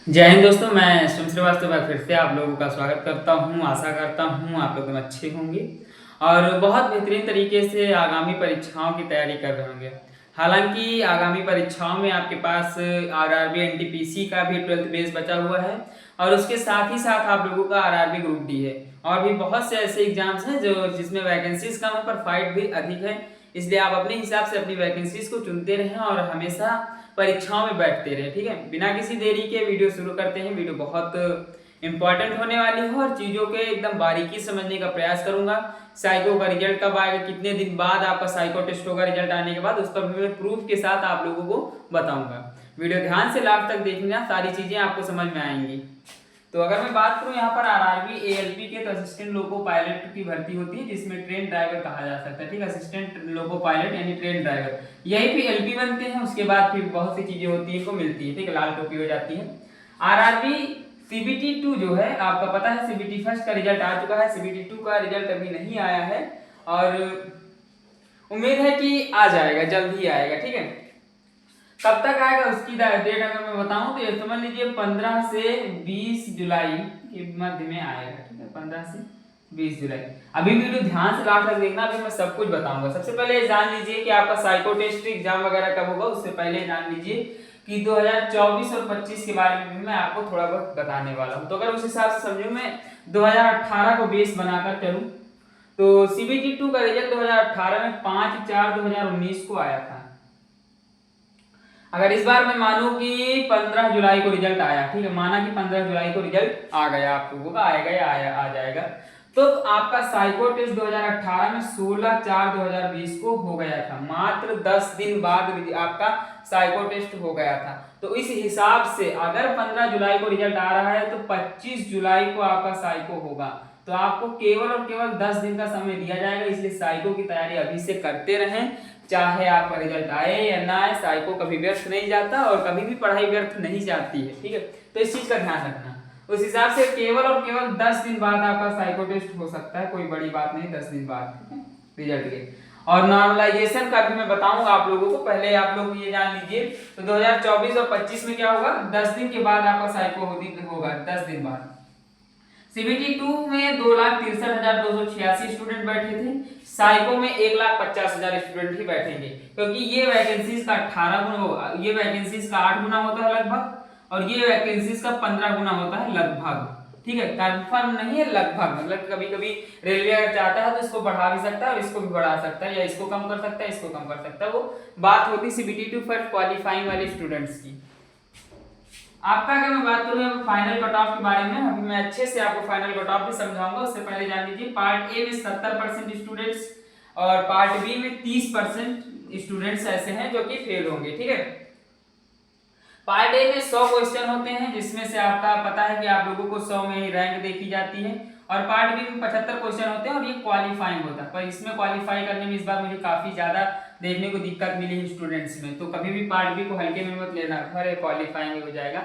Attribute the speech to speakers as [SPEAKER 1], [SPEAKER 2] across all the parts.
[SPEAKER 1] जय हिंद दोस्तों, मैं शिव श्रीवास्तव फिर से आप लोगों का स्वागत करता हूं। आशा करता हूं आप लोग अच्छे होंगे और बहुत बेहतरीन तरीके से आगामी परीक्षाओं की तैयारी कर रहे होंगे। हालांकि आगामी परीक्षाओं में आपके पास आरआरबी एनटीपीसी का भी 12th बेस बचा हुआ है और उसके साथ ही साथ आप लोगों का आरआरबी ग्रुप डी है और भी बहुत से ऐसे एग्जाम्स हैं जो जिसमें वैकेंसीज कम है पर फाइट भी अधिक है। इसलिए आप अपने हिसाब से अपनी वैकेंसीज को चुनते रहें और हमेशा परीक्षाओं में बैठते रहे। ठीक है, बिना किसी देरी के वीडियो शुरू करते हैं। वीडियो बहुत इंपॉर्टेंट होने वाली है और चीज़ों के एकदम बारीकी समझने का प्रयास करूंगा। साइको का रिजल्ट कब आएगा, कितने दिन बाद आपका साइको टेस्ट होगा, रिजल्ट आने के बाद उस पर भी मैं प्रूफ के साथ आप लोगों को बताऊंगा। वीडियो ध्यान से लास्ट तक देखना, सारी चीज़ें आपको समझ में आएंगी। तो अगर मैं बात करूं यहाँ पर आरआरबी एएलपी के, तो असिस्टेंट लोको पायलट की भर्ती होती है जिसमें ट्रेन ड्राइवर कहा जा सकता है। ठीक है, असिस्टेंट लोको पायलट यानी ट्रेन ड्राइवर, यही फिर एलपी बनते हैं। उसके बाद फिर बहुत सी चीजें होती है, इनको मिलती है। ठीक है, लाल टोपी हो जाती है। आरआरबी सीबीटी 2 जो है आपका पता है, सीबीटी फर्स्ट का रिजल्ट आ चुका है, सीबीटी 2 का रिजल्ट अभी नहीं आया है और उम्मीद है कि आ जाएगा, जल्द ही आएगा। ठीक है, कब तक आएगा उसकी डेट अगर मैं बताऊं तो ये समझ लीजिए 15 से 20 जुलाई के मध्य में आएगा। ठीक है, 15 से 20 जुलाई। अभी वीडियो ध्यान से लास्ट तक देखना, अभी मैं सब कुछ बताऊंगा। सबसे पहले जान लीजिए कि आपका साइको टेस्ट एग्जाम वगैरह कब होगा। उससे पहले जान लीजिए कि 2024 और 25 के बारे में भी मैं आपको थोड़ा बहुत बताने वाला हूँ। तो अगर उस हिसाब से समझूं, मैं 2018 को बेस बनाकर चलूं तो सीबीटी 2 का रिजल्ट 2018 में 5/4/2019 को आया था। अगर इस बार मैं मानूं कि 15 जुलाई को रिजल्ट आया, ठीक है, माना कि 15 जुलाई को रिजल्ट आ गया, आप लोगों का आएगा या आ जाएगा, तो आपका साइको टेस्ट 2018 में 16/4/2020 को हो गया था। मात्र 10 दिन बाद आपका साइको टेस्ट हो गया था। तो इस हिसाब से अगर 15 जुलाई को रिजल्ट आ रहा है तो 25 जुलाई को आपका साइको होगा। तो आपको केवल और केवल 10 दिन का समय दिया जाएगा, इसलिए साइको की तैयारी अभी से करते रहें, चाहे आपका रिजल्ट आए या ना आए। साइको कभी व्यर्थ नहीं जाता और कभी भी पढ़ाई व्यर्थ नहीं जाती है। ठीक है, तो इस चीज का ध्यान रखना। उस हिसाब से केवल और केवल 10 दिन बाद आपका साइको टेस्ट हो सकता है, कोई बड़ी बात नहीं, 10 दिन बाद रिजल्ट के। और नॉर्मलाइजेशन का भी मैं बताऊंगा आप लोगों को, पहले आप लोग ये जान लीजिए। तो 2024 और 25 में क्या होगा, 10 दिन के बाद आपका साइको होगा, 10 दिन बाद। सीबीटी 2 में 2,63,286 स्टूडेंट बैठे थे, साइको में 1,50,000 स्टूडेंट ही बैठेंगे, क्योंकि ये वैकेंसीज का 18 गुना होगा, ये वैकेंसीज का 8 गुना होता है लगभग, और ये वैकेंसीज का 15 गुना होता है लगभग। ठीक है, कंफर्म नहीं है, लगभग, मतलब कभी कभी रेलवे अगर चाहता है तो इसको बढ़ा भी सकता है और इसको भी बढ़ा सकता है, या इसको कम कर सकता है, इसको कम कर सकता है। वो बात होती है सीबीटी 2 फर्स्ट क्वालिफाइंग वाले स्टूडेंट्स की। आपका अगर मैं बात करूं फाइनल कट ऑफ के बारे में, अभी मैं अच्छे से आपको फाइनल कट ऑफ भी समझाऊंगा। उससे पहले जान लीजिए पार्ट ए में 70% स्टूडेंट्स और पार्ट बी में 30% स्टूडेंट्स ऐसे हैं जो कि फेल होंगे। ठीक है, पार्ट ए में 100 क्वेश्चन होते हैं, जिसमें से आपका पता है कि आप लोगों को 100 में ही रैंक देखी जाती है, और पार्ट बी में 75 क्वेश्चन होते हैं और ये क्वालिफाइंग होता है। पर इसमें क्वालिफाई करने में इस बार मुझे काफी ज्यादा देखने को दिक्कत मिली है स्टूडेंट्स में, तो कभी भी पार्ट बी को हल्के में मत लेना, अरे क्वालिफाइंग हो जाएगा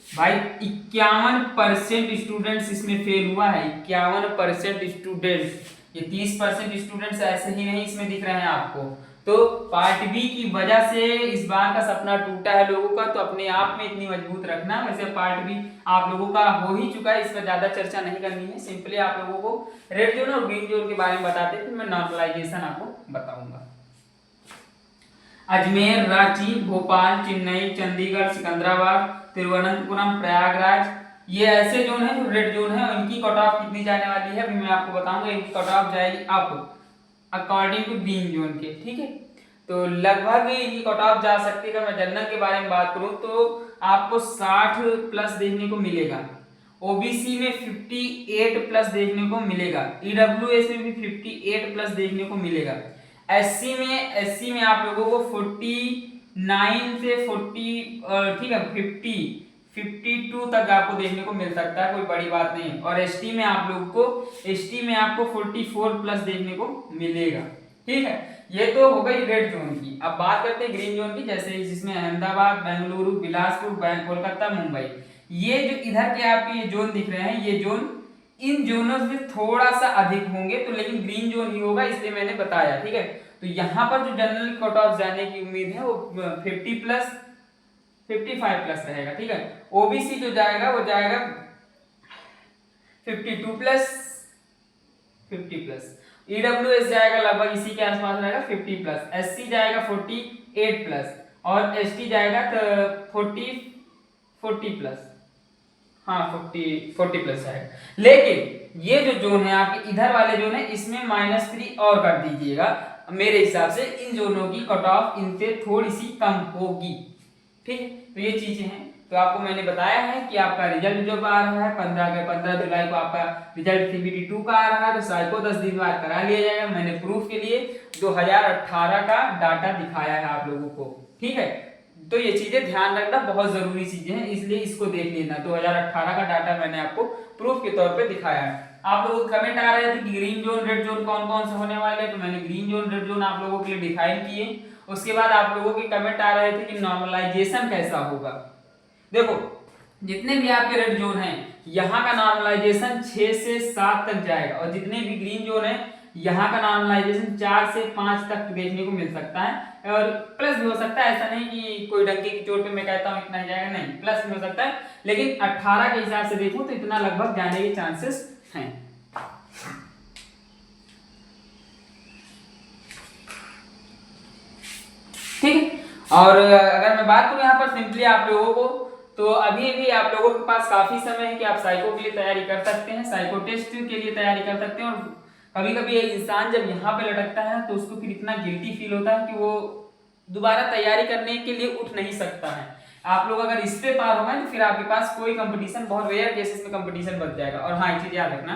[SPEAKER 1] भाई। 51% स्टूडेंट्स इसमें फेल हुआ है, 51% स्टूडेंट्स। ये 30% स्टूडेंट्स ऐसे ही नहीं इसमें दिख रहे हैं आपको। तो पार्ट बी की वजह से इस बार का सपना टूटा है लोगों का, तो अपने आप में इतनी मजबूत रखना। वैसे पार्ट बी आप लोगों का हो ही चुका है, इस पर ज्यादा चर्चा नहीं करनी है। सिंपली आप लोगों को रेड जोन और ग्रीन जोन के बारे में बताते, फिर मैं नॉर्मलाइजेशन आपको बताऊंगा। अजमेर, रांची, भोपाल, चेन्नई, चंडीगढ़, सिकंदराबाद, तिरुवनंतपुरम, प्रयागराज, ये ऐसे जोन है जो रेड जोन है। इनकी कट ऑफ कितनी जाने वाली है अभी मैं आपको बताऊंगा। इनकी कट ऑफ जाएगी up according to green zone के। ठीक है, तो लगभग इनकी कट ऑफ जा सकती है। अगर मैं जनरल के बारे में बात करूं तो आपको 60 प्लस देखने को मिलेगा, ओबीसी में 58 प्लस देखने को मिलेगा, ईडब्ल्यूएस में भी 58 प्लस देखने को मिलेगा, एससी में आप लोगों को 49 से 40, ठीक है, 52 तक आपको देखने को मिल सकता है, कोई बड़ी बात नहीं। और एसटी में आप लोगों को 44 प्लस देखने को मिलेगा। ठीक है, ये तो हो गई रेड जोन की। अब बात करते हैं ग्रीन जोन की, जैसे जिसमें अहमदाबाद, बेंगलुरु, बिलासपुर, कोलकाता, मुंबई, ये जो इधर के आपके ये जोन दिख रहे हैं, ये जोन इन जोनों में थोड़ा सा अधिक होंगे, तो लेकिन ग्रीन जोन ही होगा, इसलिए मैंने बताया। ठीक है, तो यहाँ पर जो जनरल कट ऑफ जाने की उम्मीद है वो 50 प्लस 55 प्लस रहेगा, ठीक है। ओबीसी जो जाएगा वो जाएगा 52 प्लस 50 प्लस। ईडब्ल्यूएस जाएगा लगभग इसी के आसपास रहेगा 50 प्लस। एससी जाएगा 48 प्लस और एसटी जाएगा 40 प्लस, हाँ 40 प्लस आएगा। लेकिन ये जो जोन है आपके इधर वाले जोन है इसमें -3 और कर दीजिएगा, मेरे हिसाब से इन जोनों की कट ऑफ इनसे थोड़ी सी कम होगी, ठीक है। तो ये चीजें हैं, तो आपको मैंने बताया है कि आपका रिजल्ट जो आ रहा है 15 जुलाई को आपका रिजल्ट सीबीटी 2 का आ रहा है, तो साइको 10 दिन बाद करा लिया जाएगा। मैंने प्रूफ के लिए 2018 का डाटा दिखाया है आप लोगों को, ठीक है। तो ये चीजें ध्यान रखना बहुत जरूरी चीजें हैं, इसलिए इसको देख लेना। 2018 का डाटा मैंने आपको प्रूफ के तौर पे दिखाया है। आप लोगों को कमेंट आ रहे थे कि ग्रीन जोन रेड जोन कौन कौन से होने वाले हैं, तो मैंने ग्रीन जोन रेड जोन आप लोगों के लिए डिफाइन किए। उसके बाद आप लोगों के कमेंट आ रहे थे कि नॉर्मलाइजेशन कैसा होगा। देखो जितने भी आपके रेड जोन हैं यहाँ का नॉर्मलाइजेशन 6 से 7 तक जाएगा, और जितने भी ग्रीन जोन है यहाँ का नॉर्मलाइजेशन 4 से 5 तक देखने को मिल सकता है, और प्लस भी हो सकता है। ऐसा नहीं कि कोई डंके की चोट पे मैं कहता हूँ इतना ही जाएगा, नहीं, प्लस भी हो सकता है। लेकिन 18 के हिसाब से देखूं तो इतना लगभग जाने के चांसेस हैं। ठीक है, और अगर मैं बात करूं यहाँ पर सिंपली आप लोगों को, तो अभी भी आप लोगों के पास काफी समय है कि आप साइको के लिए तैयारी कर सकते हैं, साइको टेस्ट के लिए तैयारी कर सकते हैं। और कभी कभी एक इंसान जब यहाँ पे लटकता है तो उसको फिर इतना गिल्टी फील होता है कि वो दोबारा तैयारी करने के लिए उठ नहीं सकता है। आप लोग अगर इस पे पार हो गए तो फिर आपके पास कोई कंपटीशन, बहुत रेयर केसेस में कंपटीशन बच जाएगा। और हाँ, एक चीज याद रखना,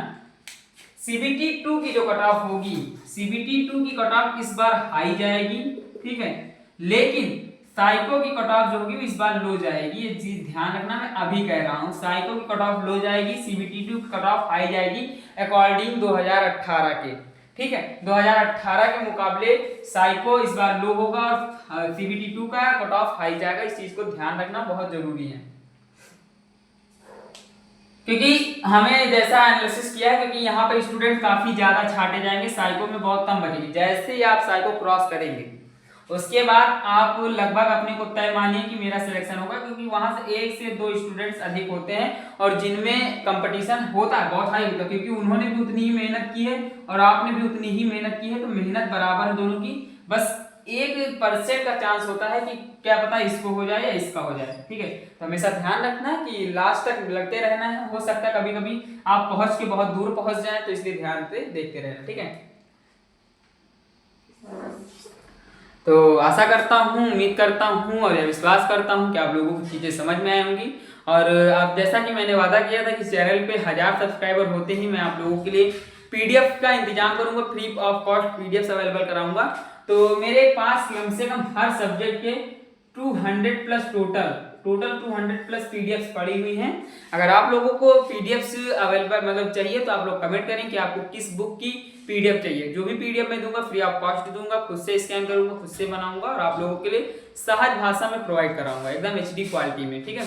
[SPEAKER 1] सीबीटी 2 की जो कट ऑफ होगी, सीबीटी 2 की कट ऑफ इस बार हाई जाएगी, ठीक है। लेकिन साइको की कट ऑफ जो होगी इस बार लो जाएगी, ये चीज ध्यान रखना, मैं अभी कह रहा हूं। साइको की कट ऑफ लो जाएगी, सीबीटी 2 की कट ऑफ हाई जाएगी अकॉर्डिंग 2018 के, ठीक है। 2018 के मुकाबले साइको इस बार लो होगा और सीबीटी 2 का कट ऑफ हाई जाएगा। इस चीज को ध्यान रखना बहुत जरूरी है, क्योंकि हमें जैसा एनालिसिस किया है, क्योंकि यहाँ पर स्टूडेंट काफी ज्यादा छाटे जाएंगे, साइको में बहुत कम बचेगी। जैसे ही आप साइको क्रॉस करेंगे उसके बाद आप लगभग अपने को तय मानिए कि मेरा सिलेक्शन होगा, क्योंकि वहां से 1 से 2 स्टूडेंट्स अधिक होते हैं और जिनमें कंपटीशन होता है बहुत हाई होता है, क्योंकि उन्होंने भी उतनी ही मेहनत की है और आपने भी उतनी ही मेहनत की है, तो मेहनत बराबर है दोनों की। बस 1% का चांस होता है कि क्या पता इसको हो जाए या इसका हो जाए, ठीक है। तो हमेशा ध्यान रखना है कि लास्ट तक लगते रहना है। हो सकता है कभी कभी आप पहुंच के बहुत दूर पहुंच जाए, तो इसलिए ध्यान से देखते रहना, ठीक है। तो आशा करता हूँ, उम्मीद करता हूँ और विश्वास करता हूँ कि आप लोगों को चीज़ें समझ में आई होंगी। और आप जैसा कि मैंने वादा किया था कि चैनल पे 1000 सब्सक्राइबर होते ही मैं आप लोगों के लिए पीडीएफ का इंतजाम करूंगा, free of cost PDF available कराऊंगा। तो मेरे पास कम से कम हर सब्जेक्ट के 200 प्लस टोटल 200 प्लस पीडीएफ पड़ी हुई हैं। अगर आप लोगों को पीडीएफ अवेलेबल मतलब चाहिए तो आप लोग कमेंट करें कि आपको किस बुक की पीडीएफ चाहिए। जो भी पीडीएफ मैं दूंगा फ्री ऑफ कॉस्ट दूंगा, खुद से स्कैन करूंगा, खुद से बनाऊंगा और आप लोगों के लिए सहज भाषा में प्रोवाइड कराऊंगा, एकदम एचडी क्वालिटी में, ठीक है।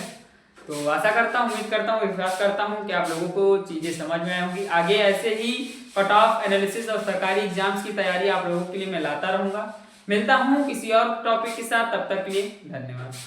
[SPEAKER 1] तो आशा करता हूँ, उम्मीद करता हूँ, विश्वास करता हूँ कि आप लोगों को चीजें समझ में आई होंगी। आगे ऐसे ही कट ऑफ एनालिसिस और सरकारी एग्जाम्स की तैयारी आप लोगों के लिए मैं लाता रहूंगा। मिलता हूँ किसी और टॉपिक के साथ, तब तक के लिए धन्यवाद।